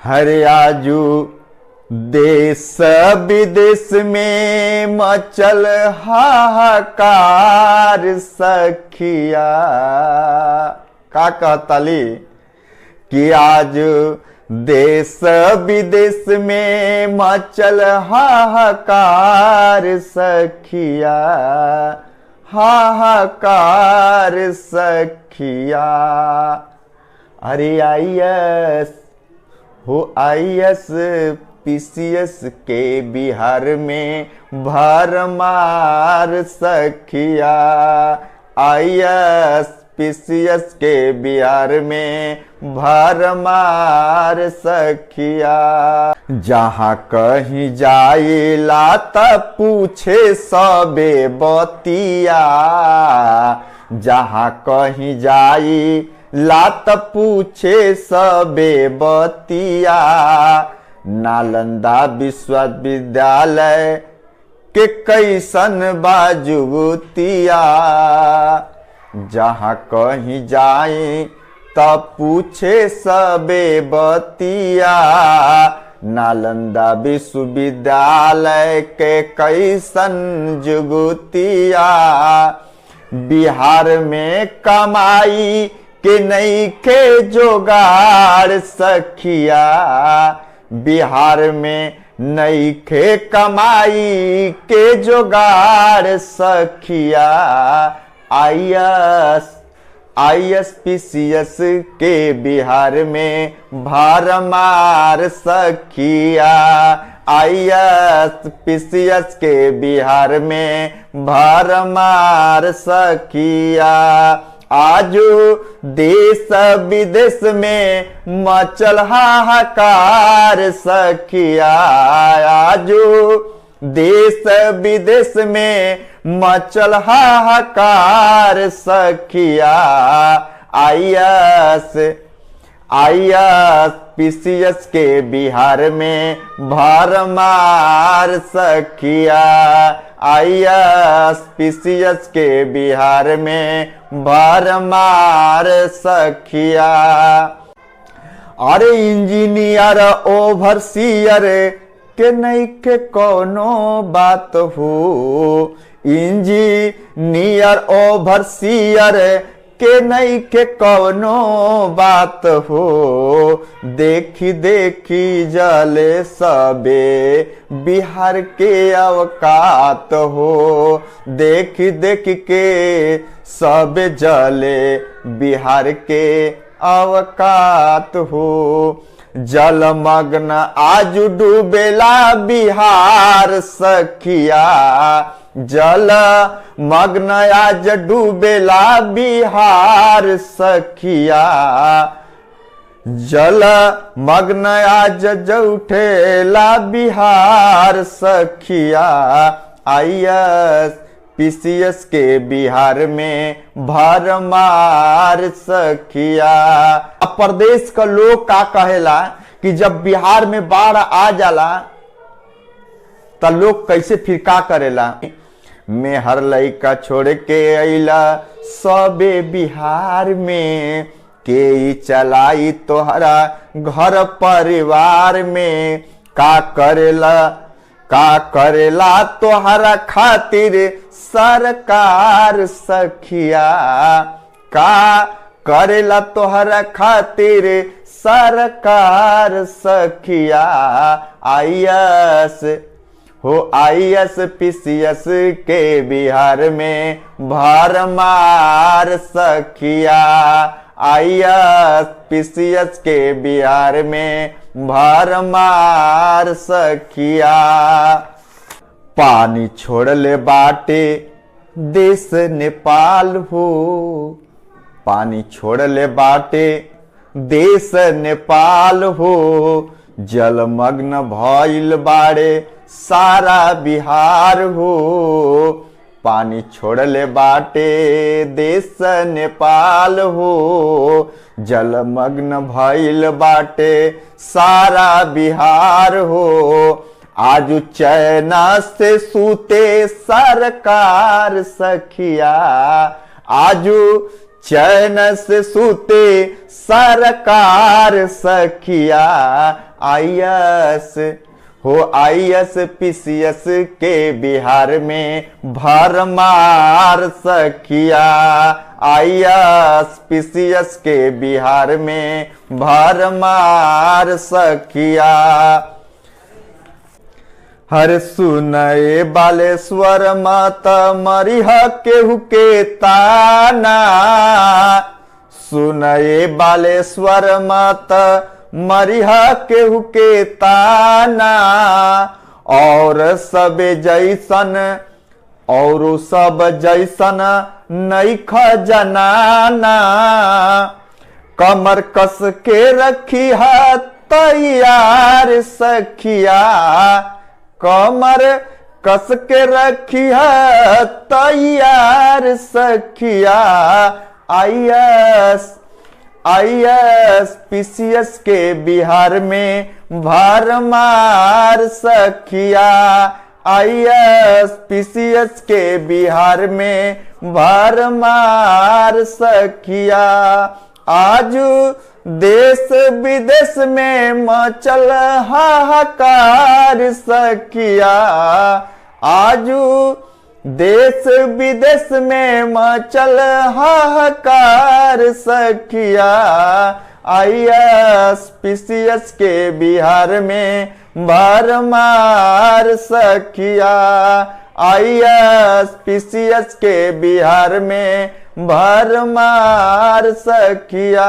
हरे आजू देश विदेश में मचल हाहाकार सखिया। का कहतली कि आज देश विदेश में मचल हाहाकार सखिया, हाहाकार सखिया। अरे आईएएस पीसीएस के बिहार में भरमार सखिया। आईएएस पीसीएस के बिहार में भरमार सखिया। जहाँ कहीं जाइला त पूछे सबे बतिया, जहाँ कहीं जाई लात पूछे सबे बतिया। नालंदा विश्वविद्यालय के कैसन बाजुतिया, जहाँ कहीं जाए तब पूछे सबे बतिया। नालंदा विश्वविद्यालय के कैसन जुगतिया। बिहार में कमाई के नहीं के जोगाड़ सखिया, बिहार में नहीं के कमाई के जोगाड़ सखिया। आईएएस पीसीएस के बिहार में भरमार सखिया। आईएएस पीसीएस के बिहार में भरमार सखिया। आजू देश विदेश में मचल हाहाकार सखिया। आजू देश विदेश में मचल हाहाकार सखिया। आईएएस पीसीएस के बिहार में भरमार सखिया। आईएएस पीसीएस के बिहार में भरमार सखिया। अरे इंजीनियर ओवरसियर के नहीं के कोनो बात हो, इंजीनियर ओवरसियर के नहीं के कोनो बात हो। देखी देखी जले सबे बिहार के अवकात हो, देखी देखी के सब जले बिहार के अवकात हो। जलमग्न आज डूबेला बिहार सखिया, जल मग्न आज डूबेला बिहार सखिया। जल मग्न आज जौठेला बिहार सखिया। आईएएस पीसीएस के बिहार में भरमार सखिया। प्रदेश का लोग का कहेला कि जब बिहार में बाढ़ आ जाला त लोग कैसे फिर का करेला। मैं हर लइका छोड़ के अइला सबे बिहार में, के चलाई तोहरा घर परिवार में। का करेला तोहरा खातिर सरकार सखिया, का करेला तोहरा खातिर सरकार सखिया। आईएएस पीसीएस के बिहार में भरमार सखिया। आईएएस पीसीएस के बिहार में भरमार सखिया। पानी छोड़ले बाटे देश नेपाल हो, पानी छोड़ले बाटे देश नेपाल हो। जलमग्न भइल बाड़े सारा बिहार हो, पानी छोड़ले बाटे देश नेपाल हो। जलमग्न भइल बाटे सारा बिहार हो। आज चैना से सूते सरकार सखिया, आजू चैन से सूते सरकार सखिया। आईएएस हो आईएएस पीसीएस के बिहार में भरमार सखिया। आईएएस पीसीएस के बिहार में भरमार सखिया। हर सुनए बालेश्वर मत मरिह केहू के ताना। सुनए बालेश्वर मत मरिह केहू के ताना। और सब जैसन और सब जैसन नैख जनाना। कमर कस के रखी है तैयार सखिया। कमर कस के रखी है तैयार सखिया। आईएएस पीसीएस के बिहार में भरमार सखिया। आईएएस पीसीएस के बिहार में भरमार सखिया। आज देश विदेश में मचल हाहाकार सखिया। आजू देश विदेश में मचल हाहाकार सखिया। आईएएस पीसीएस के बिहार में भरमार सखिया। आईएएस पीसीएस के बिहार में भरमार सखिया।